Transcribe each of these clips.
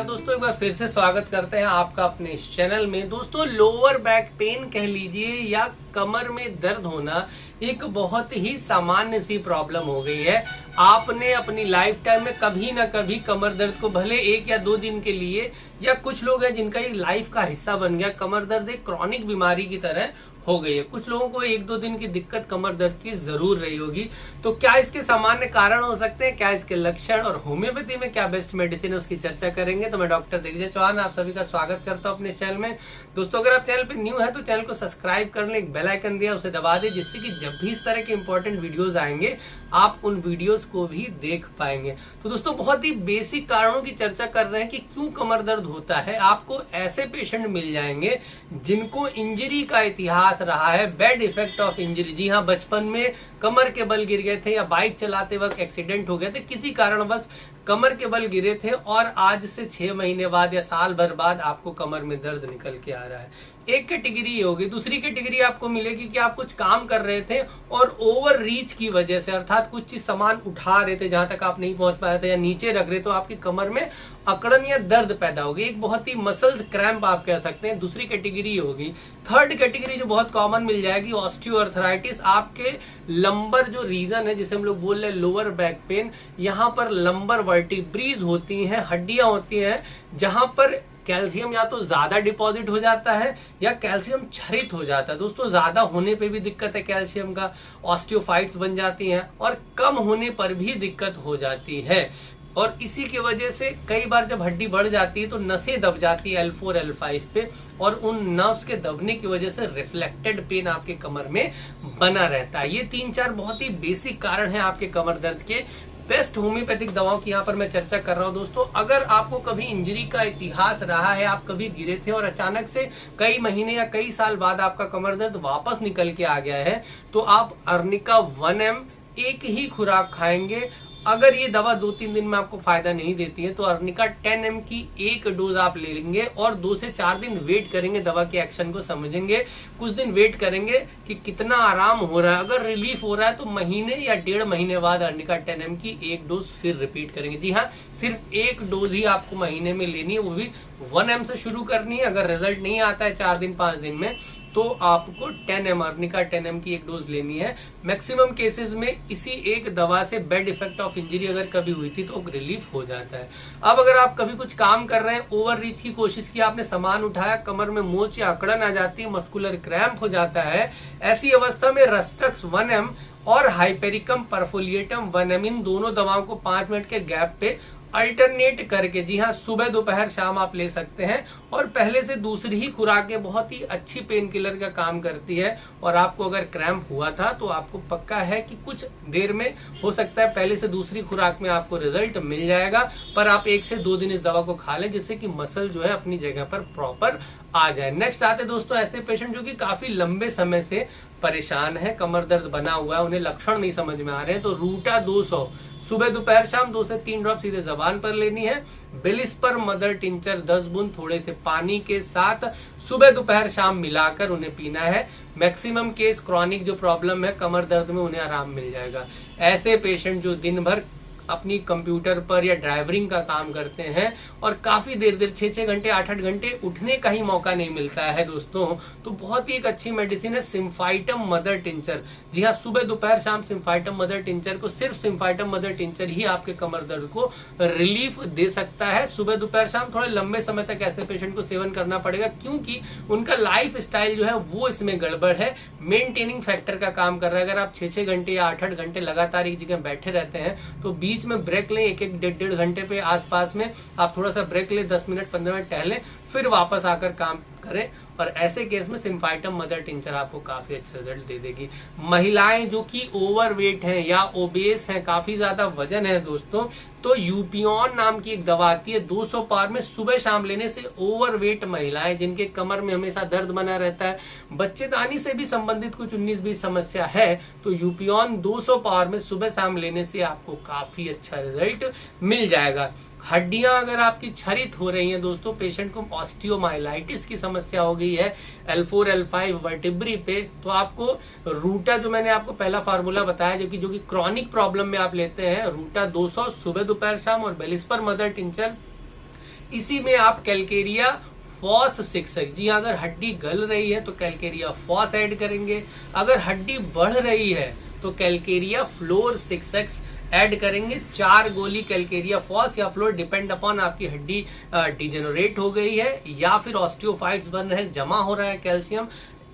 दोस्तों, एक बार फिर से स्वागत करते हैं आपका अपने इस चैनल में। दोस्तों, लोअर बैक पेन कह लीजिए या कमर में दर्द होना एक बहुत ही सामान्य सी प्रॉब्लम हो गई है। आपने अपनी लाइफ टाइम में कभी ना कभी कमर दर्द को भले 1 या 2 दिन के लिए, या कुछ लोग हैं जिनका ये लाइफ का हिस्सा बन गया, कमर दर्द एक क्रॉनिक बीमारी की तरह हो गई है। कुछ लोगों को 1-2 दिन की दिक्कत कमर दर्द की जरूर रही होगी। तो क्या इसके सामान्य कारण हो सकते हैं, क्या इसके लक्षण और होम्योपैथी में क्या बेस्ट मेडिसिन है, उसकी चर्चा करेंगे। तो मैं डॉक्टर दिग्विजय चौहान आप सभी का स्वागत करता हूं अपने चैनल में। दोस्तों, अगर आप चैनल पे न्यू है तो चैनल को सब्सक्राइब कर लें, एक बेल आइकन दिया उसे दबा दें, जिससे कि जब भी इस तरह के इंपॉर्टेंट वीडियोज आएंगे आप उन वीडियोज को भी देख पाएंगे। तो दोस्तों, बहुत ही बेसिक कारणों की चर्चा कर रहे हैं कि क्यों कमर दर्द होता है। आपको ऐसे पेशेंट मिल जाएंगे जिनको इंजरी का इतिहास रहा है, बैड इफेक्ट ऑफ इंजरी। जी हाँ, बचपन में कमर के बल गिर गए थे या बाइक चलाते वक्त एक्सीडेंट हो गए थे, किसी कारणवश कमर के बल गिरे थे और आज से 6 महीने बाद या साल भर बाद आपको कमर में दर्द निकल के आ रहा है। एक कैटेगरी ये होगी। दूसरी कैटेगरी आपको मिलेगी कि आप कुछ काम कर रहे थे और ओवर रीच की वजह से, अर्थात कुछ चीज सामान उठा रहे थे जहां तक आप नहीं पहुंच पाए थे या नीचे रख रहे, तो आपकी कमर में अकड़न या दर्द पैदा होगी। एक बहुत ही मसल्स क्रैम्प आप कह सकते हैं, दूसरी कैटेगरी होगी। थर्ड कैटेगरी जो बहुत कॉमन मिल जाएगी, ऑस्टियोआर्थराइटिस। आपके लंबर जो रीजन है, जिसे हम लोग बोल रहे हैं लोअर बैक पेन, यहाँ पर लंबर वर्टिब्रीज होती हैं, हड्डियां होती हैं, जहां पर कैल्शियम या तो ज्यादा डिपॉजिट हो जाता है या कैल्शियम क्षरित हो जाता है। दोस्तों, ज्यादा होने पे भी दिक्कत है कैल्शियम का, ऑस्टियोफाइट्स बन जाती हैं, और कम होने पर भी दिक्कत हो जाती है। और इसी की वजह से कई बार जब हड्डी बढ़ जाती है तो नसें दब जाती है L4 L5 पे, और उन नर्व्स के दबने की वजह से रिफ्लेक्टेड पेन आपके कमर में बना रहता है। ये 3-4 बहुत ही बेसिक कारण है आपके कमर दर्द के। बेस्ट होम्योपैथिक दवाओं की यहाँ पर मैं चर्चा कर रहा हूँ। दोस्तों, अगर आपको कभी इंजरी का इतिहास रहा है, आप कभी गिरे थे और अचानक से कई महीने या कई साल बाद आपका कमर दर्द वापस निकल के आ गया है, तो आप अर्निका 1M एक ही खुराक खाएंगे। अगर ये दवा 2-3 दिन में आपको फायदा नहीं देती है तो अर्निका 10M की एक डोज आप ले लेंगे और 2 से 4 दिन वेट करेंगे, दवा के एक्शन को समझेंगे। कुछ दिन वेट करेंगे कि कितना आराम हो रहा है। अगर रिलीफ हो रहा है तो महीने या 1.5 महीने बाद अर्निका 10M की एक डोज फिर रिपीट करेंगे। जी हाँ, सिर्फ एक डोज ही आपको महीने में लेनी है, वो भी 1M से शुरू करनी है। अगर रिजल्ट नहीं आता है 4 दिन 5 दिन में तो आपको 10M अर्निका 10M की एक डोज लेनी है। मैक्सिमम केसेस में इसी एक दवा से बैड इफेक्ट ऑफ इंजरी अगर कभी हुई थी तो रिलीफ हो जाता है। अब अगर आप कभी कुछ काम कर रहे हैं, ओवर रीच की कोशिश की, आपने सामान उठाया, कमर में मोच या अकड़न आ जाती है, मस्कुलर क्रैम्प हो जाता है, ऐसी अवस्था में रस्टक्स 1M और हाइपेरिकम परफोलिएटम 1M, इन दोनों दवाओं को 5 मिनट के गैप पे अल्टरनेट करके, जी हाँ, सुबह दोपहर शाम आप ले सकते हैं। और पहले से दूसरी ही खुराकें बहुत ही अच्छी पेन किलर का काम करती है। और आपको अगर क्रैम्प हुआ था तो आपको पक्का है कि कुछ देर में, हो सकता है पहले से दूसरी खुराक में आपको रिजल्ट मिल जाएगा, पर आप 1 से 2 दिन इस दवा को खा लें, जिससे कि मसल जो है अपनी जगह पर प्रॉपर आ जाए। नेक्स्ट आते दोस्तों ऐसे पेशेंट जो कि काफी लंबे समय से परेशान है, कमर दर्द बना हुआ है, उन्हें लक्षण नहीं समझ में आ रहे हैं। तो रूटा 200 सुबह दोपहर शाम 2 से 3 ड्रॉप सीधे जबान पर लेनी है। बेलिस्पर मदर टिंचर 10 बूंद थोड़े से पानी के साथ सुबह दोपहर शाम मिलाकर उन्हें पीना है। मैक्सिमम केस क्रॉनिक जो प्रॉब्लम है कमर दर्द में, उन्हें आराम मिल जाएगा। ऐसे पेशेंट जो दिन भर अपनी कंप्यूटर पर या ड्राइवरिंग का काम करते हैं और काफी देर 6-6 घंटे 8-8 घंटे उठने का ही मौका नहीं मिलता है दोस्तों, तो बहुत ही एक अच्छी मेडिसिन है सिम्फाइटम मदर टिंचर। जी हाँ, सुबह दोपहर शाम सिम्फाइटम मदर टिंचर को, सिर्फ सिम्फाइटम मदर टिंचर ही आपके कमर दर्द को रिलीफ दे सकता है। सुबह दोपहर शाम थोड़े लंबे समय तक ऐसे पेशेंट को सेवन करना पड़ेगा, क्योंकि उनका लाइफ स्टाइल जो है वो इसमें गड़बड़ है, मेंटेनिंग फैक्टर का काम कर रहा है। अगर आप 6-6 घंटे या 8-8 घंटे लगातार एक जगह बैठे रहते हैं तो बीच में ब्रेक लें, 1-1 1.5 घंटे पे आसपास में आप थोड़ा सा ब्रेक लें, 10 मिनट 15 मिनट टहलें, फिर वापस आकर काम करें। और ऐसे केस में सिम्फाइटम मदर टिंचर आपको काफी अच्छा रिजल्ट दे देगी। महिलाएं जो कि ओवरवेट हैं या ओबेस हैं, काफी ज्यादा वजन है दोस्तों, तो यूपियन नाम की एक दवा आती है 200 पार में, सुबह शाम लेने से ओवरवेट महिलाएं जिनके कमर में हमेशा दर्द बना रहता है, बच्चेदानी से भी संबंधित कुछ 19-20 समस्या है, तो यूपियन 200 पार में सुबह शाम लेने से आपको काफी अच्छा रिजल्ट मिल जाएगा। हड्डियां अगर आपकी क्षरित हो रही हैं दोस्तों, पेशेंट को ऑस्टियोमाइलाइटिस की समस्या हो गई है L4 L5 वर्टिब्री पे, तो आपको रूटा, जो मैंने आपको पहला फार्मूला बताया, जो कि क्रॉनिक प्रॉब्लम में आप लेते हैं, रूटा 200 सुबह दोपहर शाम और बेलिस्पर मदर टिंचर इसी में आप कैलकेरिया फॉस 6x, जी अगर हड्डी गल रही है तो कैलकेरिया फॉस ऐड करेंगे, अगर हड्डी बढ़ रही है तो कैलकेरिया फ्लोर 6x ऐड करेंगे। 4 गोली कैलकेरिया फॉस या फ्लोर, डिपेंड अपॉन आपकी हड्डी डिजेनरेट हो गई है या फिर ऑस्टियोफाइट्स बन रहे हैं, जमा हो रहा है कैल्शियम,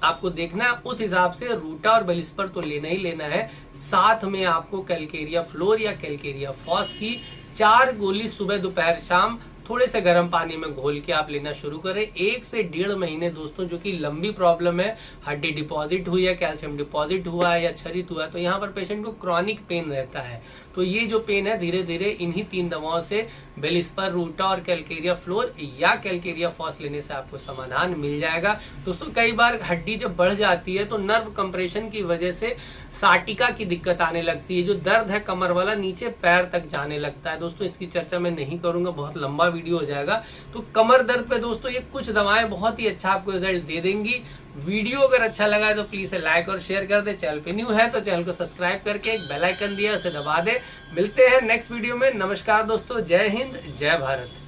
आपको देखना है उस हिसाब से रूटा और बेलिस्पर तो लेना ही लेना है। साथ में आपको कैलकेरिया फ्लोर या कैलकेरिया फॉस की 4 गोली सुबह दोपहर शाम थोड़े से गर्म पानी में घोल के आप लेना शुरू करें। 1 से 1.5 महीने दोस्तों, जो कि लंबी प्रॉब्लम है, हड्डी डिपॉजिट हुई है, कैल्शियम डिपॉजिट हुआ है या क्षरित हुआ है, तो यहाँ पर पेशेंट को क्रॉनिक पेन रहता है। तो ये जो पेन है धीरे धीरे इन्हीं 3 दवाओं से, बेलिस्पर, रूटा और कैलकेरिया फ्लोर या कैलकेरिया फॉस लेने से आपको समाधान मिल जाएगा। दोस्तों कई बार हड्डी जब बढ़ जाती है तो नर्व कंप्रेशन की वजह से साटिका की दिक्कत आने लगती है, जो दर्द है कमर वाला नीचे पैर तक जाने लगता है। दोस्तों इसकी चर्चा मैं नहीं करूंगा, बहुत लंबा वीडियो हो जाएगा। तो कमर दर्द पे दोस्तों ये कुछ दवाएं बहुत ही अच्छा आपको रिजल्ट दे देंगी। वीडियो अगर अच्छा लगा है तो प्लीज लाइक और शेयर कर दे। चैनल पे न्यू है तो चैनल को सब्सक्राइब करके एक बेल आइकन दिया उसे दबा दे। मिलते हैं नेक्स्ट वीडियो में। नमस्कार दोस्तों, जय हिंद, जय भारत।